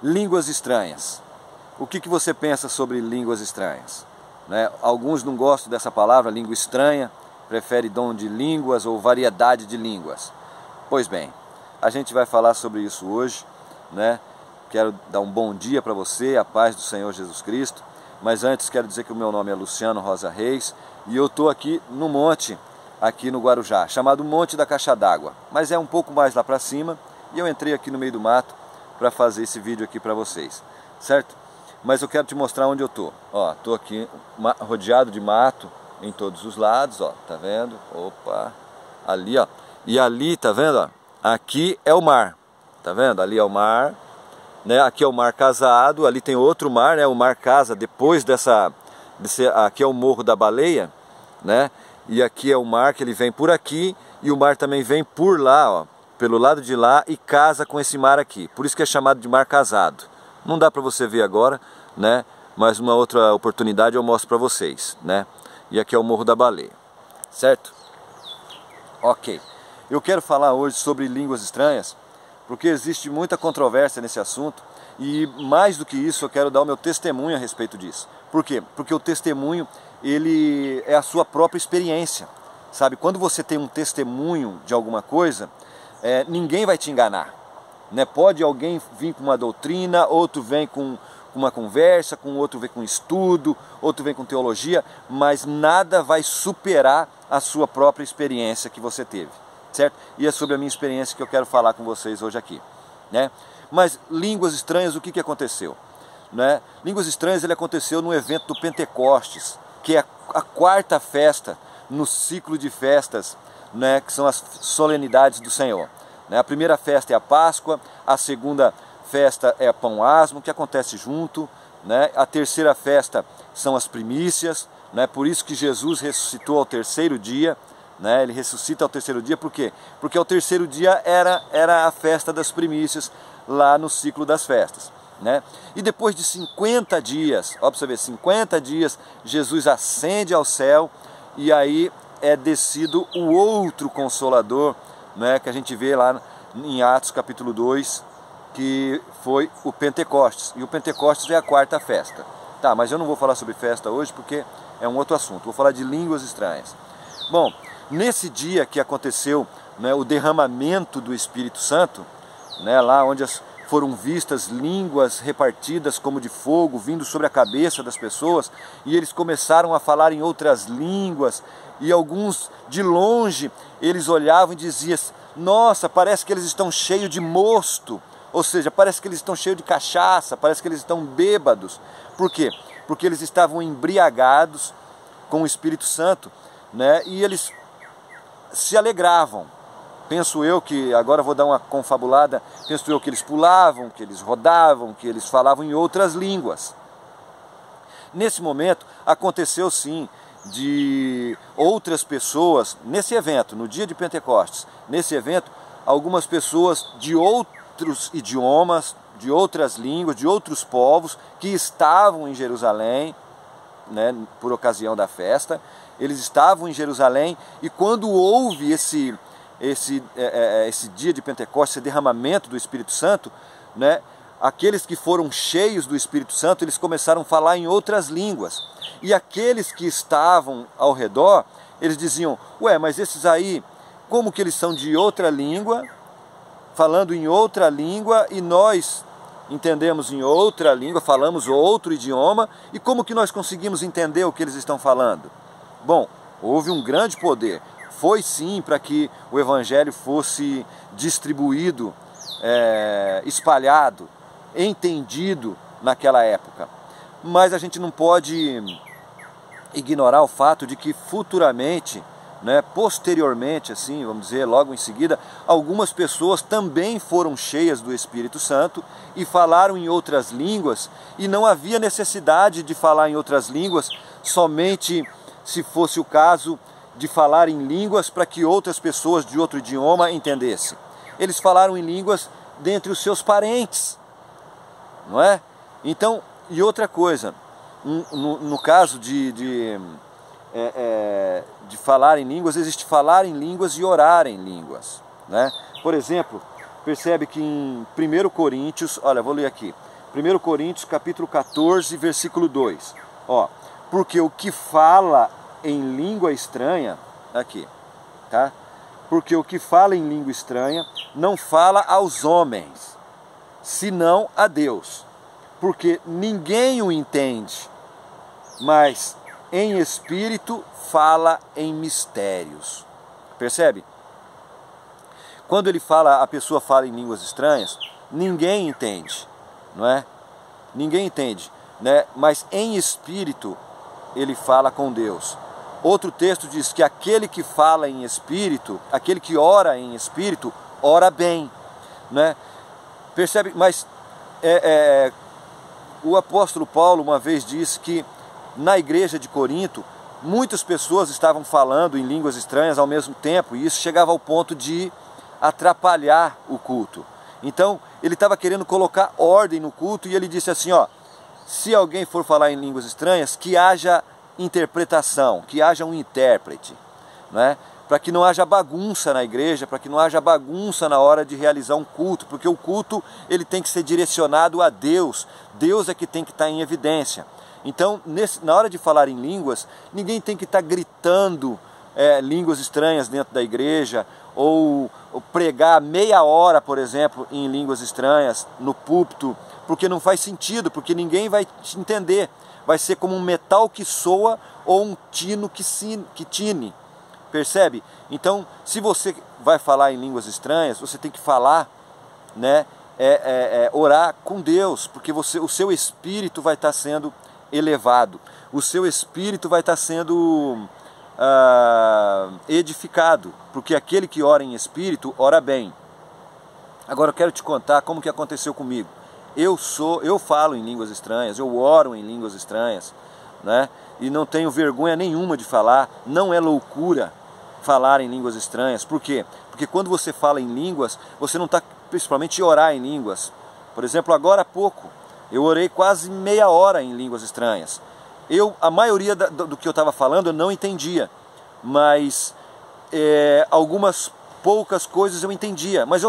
Línguas estranhas. O que você pensa sobre línguas estranhas? Né? Alguns não gostam dessa palavra, língua estranha, prefere dom de línguas ou variedade de línguas. Pois bem, a gente vai falar sobre isso hoje, né? Quero dar um bom dia para você, a paz do Senhor Jesus Cristo. Mas antes quero dizer que o meu nome é Luciano Rosa Reis e eu estou aqui no monte, aqui no Guarujá, chamado Monte da Caixa d'Água. Mas é um pouco mais lá para cima e eu entrei aqui no meio do mato para fazer esse vídeo aqui para vocês, certo? Mas eu quero te mostrar onde eu tô. Ó, tô aqui rodeado de mato em todos os lados, ó, tá vendo? Opa, ali, ó. E ali, tá vendo, ó? Aqui é o mar, tá vendo? Ali é o mar, né? Aqui é o Mar Casado, ali tem outro mar, né? O Mar Casa, depois aqui é o Morro da Baleia, né? E aqui é o mar que ele vem por aqui e o mar também vem por lá, ó, pelo lado de lá e casa com esse mar aqui. Por isso que é chamado de Mar Casado. Não dá para você ver agora, né? Mas uma outra oportunidade eu mostro para vocês, né? E aqui é o Morro da Baleia, certo? Ok. Eu quero falar hoje sobre línguas estranhas, porque existe muita controvérsia nesse assunto e mais do que isso eu quero dar o meu testemunho a respeito disso. Por quê? Porque o testemunho, ele é a sua própria experiência, sabe? Quando você tem um testemunho de alguma coisa, ninguém vai te enganar. Né? Pode alguém vir com uma doutrina, outro vem com uma conversa, outro vem com estudo, outro vem com teologia, mas nada vai superar a sua própria experiência que você teve, certo? E é sobre a minha experiência que eu quero falar com vocês hoje aqui, né? Mas línguas estranhas, o que aconteceu? Né? Línguas estranhas, ele aconteceu no evento do Pentecostes, que é a quarta festa no ciclo de festas, né, que são as solenidades do Senhor. A primeira festa é a Páscoa, a segunda festa é a Pão Asmo, que acontece junto, né? A terceira festa são as primícias, né? Por isso que Jesus ressuscitou ao terceiro dia, né? Ele ressuscita ao terceiro dia, por quê? Porque ao terceiro dia era a festa das primícias, lá no ciclo das festas, né? E depois de 50 dias, ó, pra você ver, 50 dias, Jesus ascende ao céu e aí é descido o outro Consolador, né, que a gente vê lá em Atos capítulo 2, que foi o Pentecostes. E o Pentecostes é a quarta festa. Tá, mas eu não vou falar sobre festa hoje porque é um outro assunto. Vou falar de línguas estranhas. Bom, nesse dia que aconteceu, né, o derramamento do Espírito Santo, né, lá onde foram vistas línguas repartidas como de fogo, vindo sobre a cabeça das pessoas, e eles começaram a falar em outras línguas, e alguns de longe, eles olhavam e diziam, nossa, parece que eles estão cheios de mosto, ou seja, parece que eles estão cheios de cachaça, parece que eles estão bêbados. Por quê? Porque eles estavam embriagados com o Espírito Santo, né? E eles se alegravam. Penso eu que, agora vou dar uma confabulada, penso eu que eles pulavam, que eles rodavam, que eles falavam em outras línguas. Nesse momento, aconteceu sim, de outras pessoas, nesse evento, no dia de Pentecostes, nesse evento, algumas pessoas de outros idiomas, de outras línguas, de outros povos, que estavam em Jerusalém, né, por ocasião da festa, eles estavam em Jerusalém, e quando houve esse dia de Pentecostes, esse derramamento do Espírito Santo, né, aqueles que foram cheios do Espírito Santo, eles começaram a falar em outras línguas. E aqueles que estavam ao redor, eles diziam, ué, mas esses aí, como que eles são de outra língua, falando em outra língua, e nós entendemos em outra língua, falamos outro idioma, e como que nós conseguimos entender o que eles estão falando? Bom, houve um grande poder. Foi sim para que o Evangelho fosse distribuído, espalhado, entendido naquela época. Mas a gente não pode ignorar o fato de que futuramente, né, posteriormente, assim, vamos dizer, logo em seguida, algumas pessoas também foram cheias do Espírito Santo e falaram em outras línguas, e não havia necessidade de falar em outras línguas somente se fosse o caso de falar em línguas para que outras pessoas de outro idioma entendessem. Eles falaram em línguas dentre os seus parentes, não é? Então, e outra coisa, no caso de falar em línguas, existe falar em línguas e orar em línguas, né? Por exemplo, percebe que em 1 Coríntios, olha, vou ler aqui, 1 Coríntios capítulo 14, versículo 2, ó, porque o que fala em língua estranha, aqui, tá? Porque o que fala em língua estranha não fala aos homens, senão a Deus, porque ninguém o entende, mas em espírito fala em mistérios. Percebe? Quando ele fala, a pessoa fala em línguas estranhas, ninguém entende, não é? Ninguém entende, né? Mas em espírito ele fala com Deus. Outro texto diz que aquele que fala em espírito, aquele que ora em espírito, ora bem, né? Percebe? Mas o apóstolo Paulo uma vez disse que na igreja de Corinto, muitas pessoas estavam falando em línguas estranhas ao mesmo tempo, e isso chegava ao ponto de atrapalhar o culto. Então, ele estava querendo colocar ordem no culto, e ele disse assim, ó, se alguém for falar em línguas estranhas, que haja interpretação, que haja um intérprete, né? Para que não haja bagunça na igreja, para que não haja bagunça na hora de realizar um culto, porque o culto ele tem que ser direcionado a Deus, Deus é que tem que estar em evidência. Então, na hora de falar em línguas, ninguém tem que estar gritando línguas estranhas dentro da igreja, ou pregar meia hora, por exemplo, em línguas estranhas no púlpito, porque não faz sentido, porque ninguém vai te entender. Vai ser como um metal que soa ou um tino que tine. Percebe? Então, se você vai falar em línguas estranhas, você tem que falar, né, orar com Deus, porque o seu espírito vai estar sendo elevado, o seu espírito vai estar sendo edificado, porque aquele que ora em espírito, ora bem. Agora eu quero te contar como que aconteceu comigo. Eu falo em línguas estranhas, eu oro em línguas estranhas, né? E não tenho vergonha nenhuma de falar, não é loucura falar em línguas estranhas. Por quê? Porque quando você fala em línguas, você não está, principalmente orar em línguas. Por exemplo, agora há pouco, eu orei quase meia hora em línguas estranhas. A maioria do que eu estava falando eu não entendia, mas algumas poucas coisas eu entendia, mas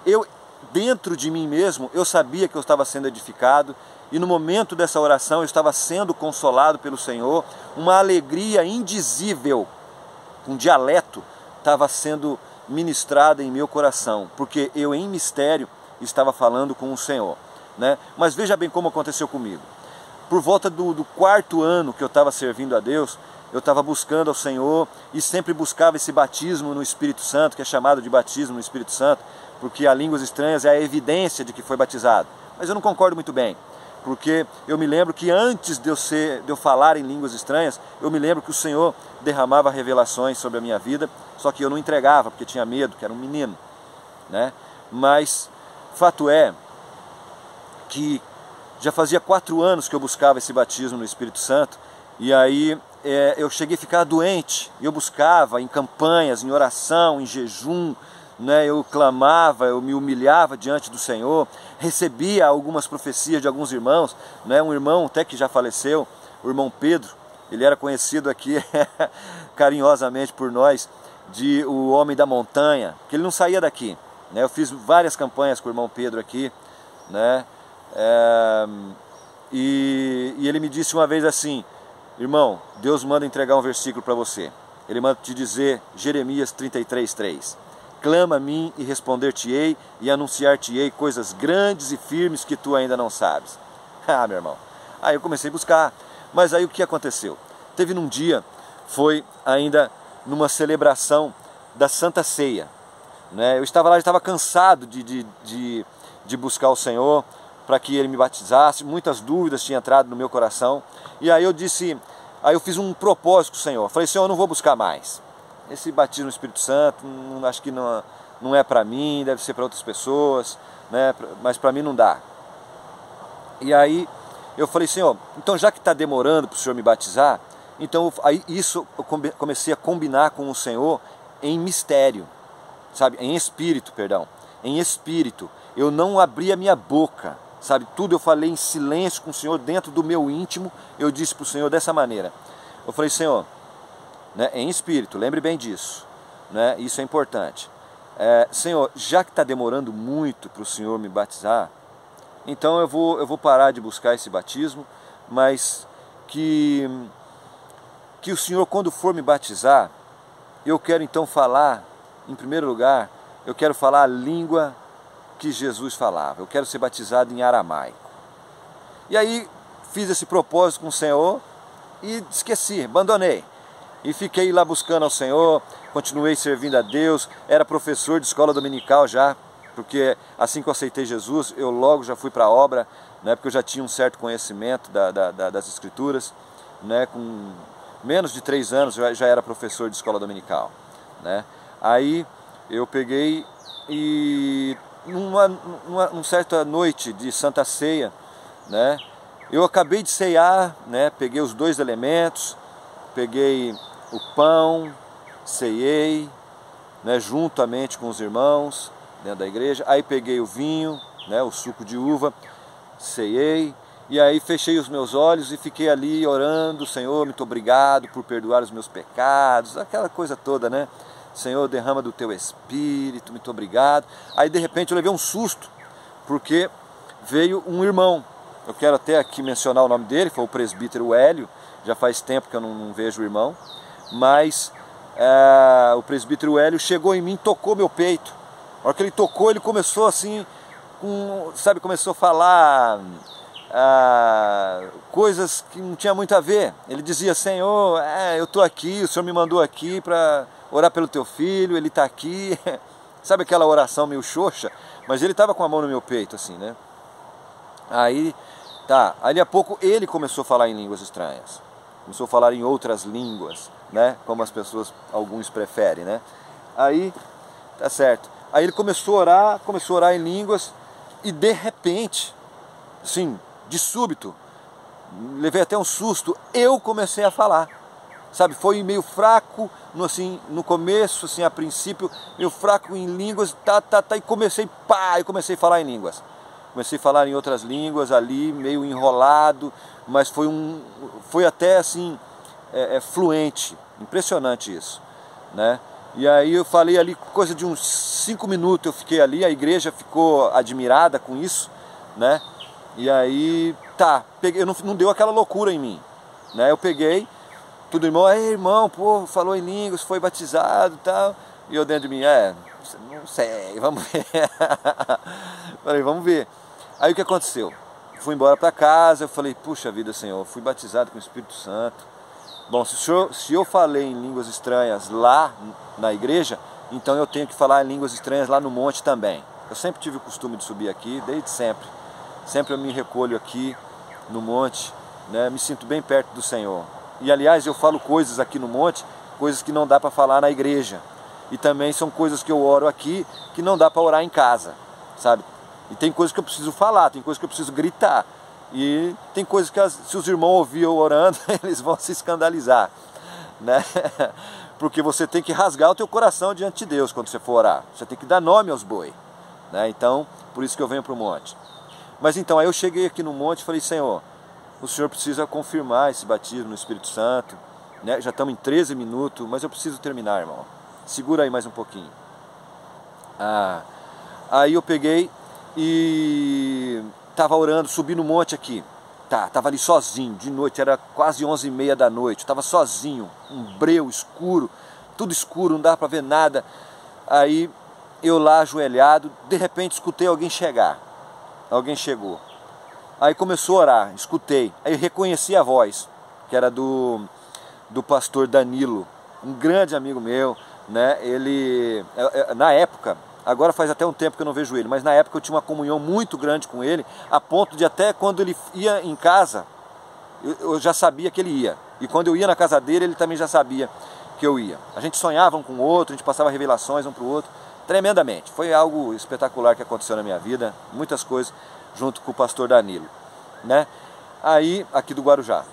eu dentro de mim mesmo, eu sabia que eu estava sendo edificado, e no momento dessa oração eu estava sendo consolado pelo Senhor, uma alegria indizível, um dialeto estava sendo ministrada em meu coração, porque eu em mistério estava falando com o Senhor, né? Mas veja bem como aconteceu comigo. Por volta do 4º ano que eu estava servindo a Deus, eu estava buscando ao Senhor e sempre buscava esse batismo no Espírito Santo, que é chamado de batismo no Espírito Santo, porque a línguas estranhas é a evidência de que foi batizado. Mas eu não concordo muito bem, porque eu me lembro que antes de eu falar em línguas estranhas, eu me lembro que o Senhor derramava revelações sobre a minha vida, só que eu não entregava, porque tinha medo, que era um menino, né? Mas fato é que já fazia 4 anos que eu buscava esse batismo no Espírito Santo, e aí eu cheguei a ficar doente, eu buscava em campanhas, em oração, em jejum, né? Eu clamava, eu me humilhava diante do Senhor, recebia algumas profecias de alguns irmãos, né? Um irmão até que já faleceu, o irmão Pedro, ele era conhecido aqui carinhosamente por nós, de o homem da montanha, que ele não saía daqui, né? Eu fiz várias campanhas com o irmão Pedro aqui, né? E ele me disse uma vez assim: irmão, Deus manda entregar um versículo para você. Ele manda te dizer Jeremias 33:3. Clama a mim e responder-te-ei e anunciar-te-ei coisas grandes e firmes que tu ainda não sabes. Ah, meu irmão. Aí eu comecei a buscar. Mas aí o que aconteceu? Teve num dia, foi ainda numa celebração da Santa Ceia, né? Eu estava lá, eu estava cansado de buscar o Senhor para que Ele me batizasse. Muitas dúvidas tinham entrado no meu coração. E aí eu fiz um propósito com o Senhor. Falei: Senhor, eu não vou buscar mais esse batismo no Espírito Santo, acho que não é para mim, deve ser para outras pessoas, né? Mas para mim não dá. E aí eu falei: Senhor, então já que está demorando para o Senhor me batizar, então aí isso eu comecei a combinar com o Senhor em mistério, sabe? Em espírito, perdão. Em espírito. Eu não abri a minha boca, sabe? Tudo eu falei em silêncio com o Senhor, dentro do meu íntimo. Eu disse para o Senhor dessa maneira. Eu falei: Senhor, né, em espírito, lembre bem disso, né? Isso é importante. Senhor, já que está demorando muito para o Senhor me batizar, então eu vou parar de buscar esse batismo, mas que o Senhor, quando for me batizar, eu quero então falar, em primeiro lugar, eu quero falar a língua que Jesus falava. Eu quero ser batizado em aramaico. E aí fiz esse propósito com o Senhor e esqueci, abandonei. E fiquei lá buscando ao Senhor, continuei servindo a Deus, era professor de escola dominical já, porque assim que eu aceitei Jesus, eu logo já fui para a obra, né, porque eu já tinha um certo conhecimento das Escrituras, né, com menos de 3 anos eu já era professor de escola dominical, né. Aí eu peguei e numa certa noite de Santa Ceia, né, eu acabei de ceiar, né, peguei os 2 elementos, peguei o pão, ceiei, né, juntamente com os irmãos dentro da igreja, aí peguei o vinho, né, o suco de uva, ceiei, e aí fechei os meus olhos e fiquei ali orando: Senhor, muito obrigado por perdoar os meus pecados, aquela coisa toda, né? Senhor, derrama do teu Espírito, muito obrigado. Aí de repente eu levei um susto, porque veio um irmão, eu quero até aqui mencionar o nome dele, foi o presbítero Hélio, já faz tempo que eu não vejo o irmão, mas o presbítero Hélio chegou em mim, tocou meu peito. Na hora que ele tocou, ele começou assim, começou a falar coisas que não tinha muito a ver. Ele dizia: Senhor, eu estou aqui, o Senhor me mandou aqui para orar pelo teu filho, ele está aqui. Sabe aquela oração meio xoxa? Mas ele estava com a mão no meu peito, assim, né? Aí a pouco ele começou a falar em línguas estranhas. Começou a falar em outras línguas, né? Como alguns preferem, né? Aí, tá certo. Aí ele começou a orar em línguas e de repente, sim, de súbito, levei até um susto, eu comecei a falar. Sabe, foi meio fraco, no começo, assim, a princípio, meio fraco em línguas, e comecei a falar em línguas. Comecei a falar em outras línguas ali, meio enrolado, mas foi até assim, fluente, impressionante isso, né? E aí eu falei ali, coisa de uns 5 minutos eu fiquei ali, a igreja ficou admirada com isso, né? E aí, peguei, não deu aquela loucura em mim, né? Eu peguei, tudo irmão, irmão, pô, falou em línguas, foi batizado e tal, e eu dentro de mim, não sei, vamos ver. Falei, vamos ver. Aí o que aconteceu? Fui embora para casa, eu falei: puxa vida, Senhor, fui batizado com o Espírito Santo. Bom, se eu falei em línguas estranhas lá na igreja, então eu tenho que falar em línguas estranhas lá no monte também. Eu sempre tive o costume de subir aqui, desde sempre. Sempre eu me recolho aqui no monte, né? Me sinto bem perto do Senhor. E aliás, eu falo coisas aqui no monte, coisas que não dá para falar na igreja. E também são coisas que eu oro aqui, que não dá para orar em casa, sabe? E tem coisas que eu preciso falar, tem coisas que eu preciso gritar. E tem coisas que se os irmãos ouvirem eu orando, eles vão se escandalizar, né? Porque você tem que rasgar o teu coração diante de Deus quando você for orar. Você tem que dar nome aos boi, né? Então, por isso que eu venho para o monte. Mas então, aí eu cheguei aqui no monte e falei: Senhor, o Senhor precisa confirmar esse batismo no Espírito Santo, né? Já estamos em 13 minutos, mas eu preciso terminar, irmão. Segura aí mais um pouquinho. Aí eu peguei e estava orando, subi no monte aqui. Estava ali sozinho, de noite, era quase 11h30 da noite. Estava sozinho, um breu escuro, tudo escuro, não dava para ver nada. Aí eu lá ajoelhado, de repente escutei alguém chegar. Alguém chegou. Aí começou a orar, escutei. Aí reconheci a voz, que era do pastor Danilo, um grande amigo meu, né? Ele, na época, agora faz até um tempo que eu não vejo ele, mas na época eu tinha uma comunhão muito grande com ele, a ponto de até quando ele ia em casa, eu já sabia que ele ia. E quando eu ia na casa dele, ele também já sabia que eu ia. A gente sonhava um com o outro, a gente passava revelações um para o outro, tremendamente. Foi algo espetacular que aconteceu na minha vida, muitas coisas, junto com o pastor Danilo, né? Aí, aqui do Guarujá.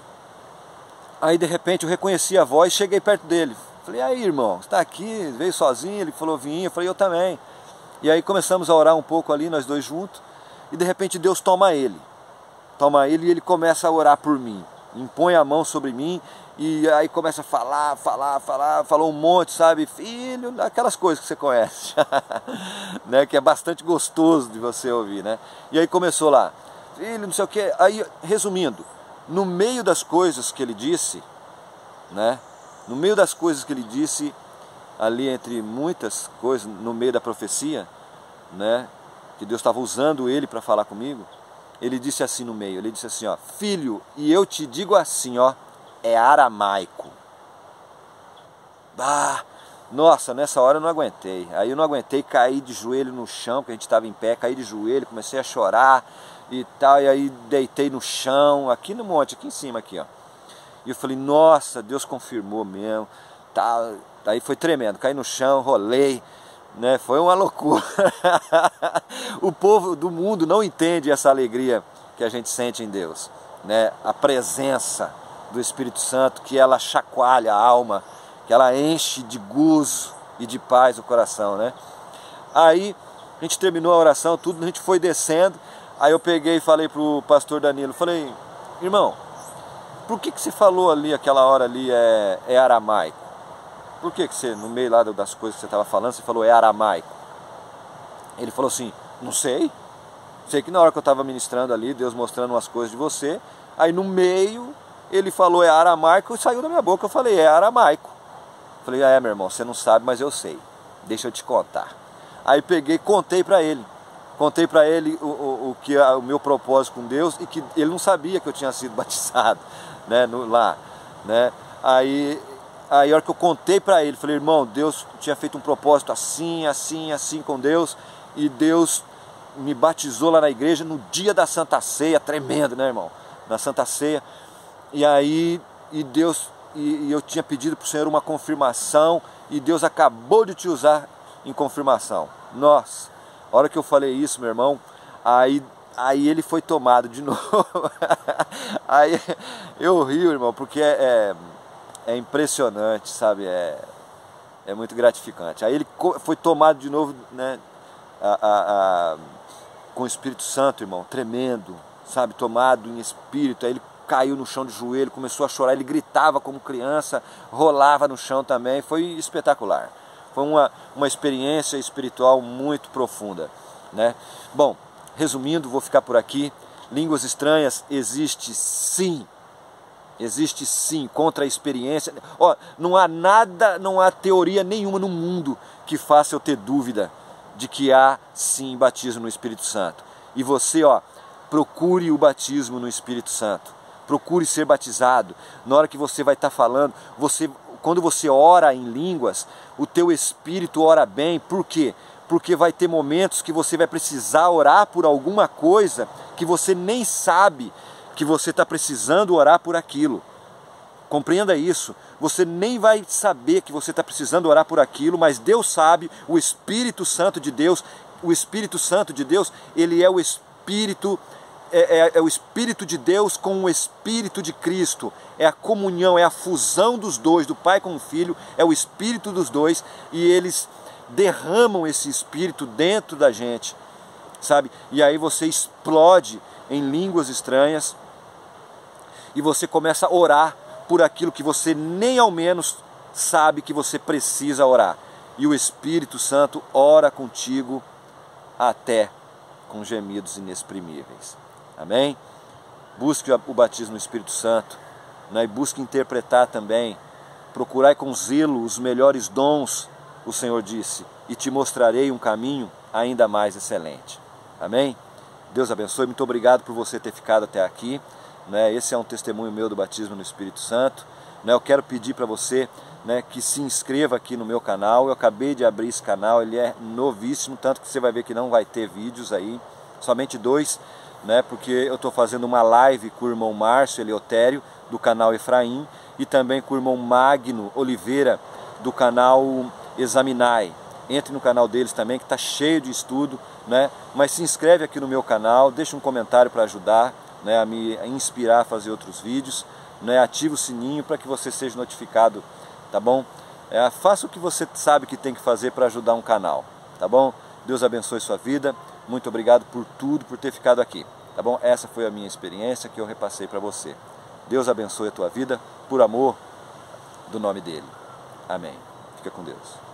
Aí de repente eu reconheci a voz, cheguei perto dele. Falei: aí, irmão, você está aqui, veio sozinho? Ele falou: vim. Eu falei: eu também. E aí começamos a orar um pouco ali, nós dois juntos, e de repente Deus toma ele e ele começa a orar por mim, impõe a mão sobre mim e aí começa a falar, falou um monte, sabe? Filho, aquelas coisas que você conhece, né? Que é bastante gostoso de você ouvir, né? E aí começou lá, filho, não sei o que. Aí, resumindo, no meio das coisas que ele disse, né? No meio das coisas que ele disse, ali entre muitas coisas, no meio da profecia, né? Que Deus estava usando ele para falar comigo, ele disse assim no meio, ele disse assim, ó, filho, e eu te digo assim, ó, é aramaico. Ah, nossa, nessa hora eu não aguentei. Aí eu não aguentei, caí de joelho no chão, porque a gente estava em pé, caí de joelho, comecei a chorar e tal, e aí deitei no chão, aqui no monte, aqui em cima, aqui, ó. E eu falei, nossa, Deus confirmou mesmo, tal. Aí foi tremendo, caí no chão, rolei, né? Foi uma loucura. O povo do mundo não entende essa alegria que a gente sente em Deus, né? A presença do Espírito Santo, que ela chacoalha a alma, que ela enche de gozo e de paz o coração, né? Aí a gente terminou a oração, tudo, a gente foi descendo. Aí eu peguei e falei pro pastor Danilo, falei, irmão, por que você falou ali, aquela hora ali, é aramaico? Por que você, no meio lá das coisas que você estava falando, você falou é aramaico? Ele falou assim, não sei. Sei que na hora que eu estava ministrando ali, Deus mostrando umas coisas de você, aí no meio ele falou é aramaico e saiu da minha boca, eu falei é aramaico. Falei, meu irmão, você não sabe, mas eu sei. Deixa eu te contar. Aí peguei, contei para ele o meu propósito com Deus e que ele não sabia que eu tinha sido batizado, né, lá, né? Aí a hora que eu contei para ele, falei, irmão, Deus tinha feito um propósito assim, assim, assim com Deus, e Deus me batizou lá na igreja no dia da Santa Ceia, tremendo, né, irmão? Na Santa Ceia. E aí, eu tinha pedido para o Senhor uma confirmação, e Deus acabou de te usar em confirmação. Nossa, a hora que eu falei isso, meu irmão, aí ele foi tomado de novo. Aí eu rio, irmão, porque é impressionante, sabe? É muito gratificante. Aí ele foi tomado de novo, né? Com o Espírito Santo, irmão, tremendo, sabe? Tomado em espírito. Aí ele caiu no chão de joelho, começou a chorar. Ele gritava como criança, rolava no chão também. Foi espetacular. Foi uma experiência espiritual muito profunda, né? Bom, resumindo, vou ficar por aqui. Línguas estranhas existe sim. Existe sim, contra a experiência. Ó, não há teoria nenhuma no mundo que faça eu ter dúvida de que há sim batismo no Espírito Santo. E você, ó, procure o batismo no Espírito Santo. Procure ser batizado. Na hora que você vai estar falando, quando você ora em línguas, o teu espírito ora bem. Por quê? Porque vai ter momentos que você vai precisar orar por alguma coisa que você nem sabe que você está precisando orar por aquilo. Compreenda isso. Você nem vai saber que você está precisando orar por aquilo, mas Deus sabe, o Espírito Santo de Deus, ele é o Espírito, é o Espírito de Deus com o Espírito de Cristo. É a comunhão, é a fusão dos dois, do Pai com o Filho, é o Espírito dos dois, e eles derramam esse Espírito dentro da gente, sabe? E aí você explode em línguas estranhas, e você começa a orar por aquilo que você nem ao menos sabe que você precisa orar. E o Espírito Santo ora contigo até com gemidos inexprimíveis. Amém? Busque o batismo no Espírito Santo, né? E busque interpretar também. Procurai com zelo os melhores dons, o Senhor disse, e te mostrarei um caminho ainda mais excelente. Amém? Deus abençoe. Muito obrigado por você ter ficado até aqui. Esse é um testemunho meu do batismo no Espírito Santo. Eu quero pedir para você, que se inscreva aqui no meu canal. Eu acabei de abrir esse canal, ele é novíssimo, tanto que você vai ver que não vai ter vídeos aí, somente 2, porque eu estou fazendo uma live com o irmão Márcio Eleutério, do canal Efraim, e também com o irmão Magno Oliveira, do canal Examinai. Entre no canal deles também, que está cheio de estudo, mas se inscreve aqui no meu canal, deixa um comentário para ajudar, a me inspirar a fazer outros vídeos, ativa o sininho para que você seja notificado, tá bom? Faça o que você sabe que tem que fazer para ajudar um canal, tá bom? Deus abençoe sua vida, muito obrigado por tudo, por ter ficado aqui, tá bom? Essa foi a minha experiência que eu repassei para você. Deus abençoe a tua vida por amor do nome dele. Amém. Fica com Deus.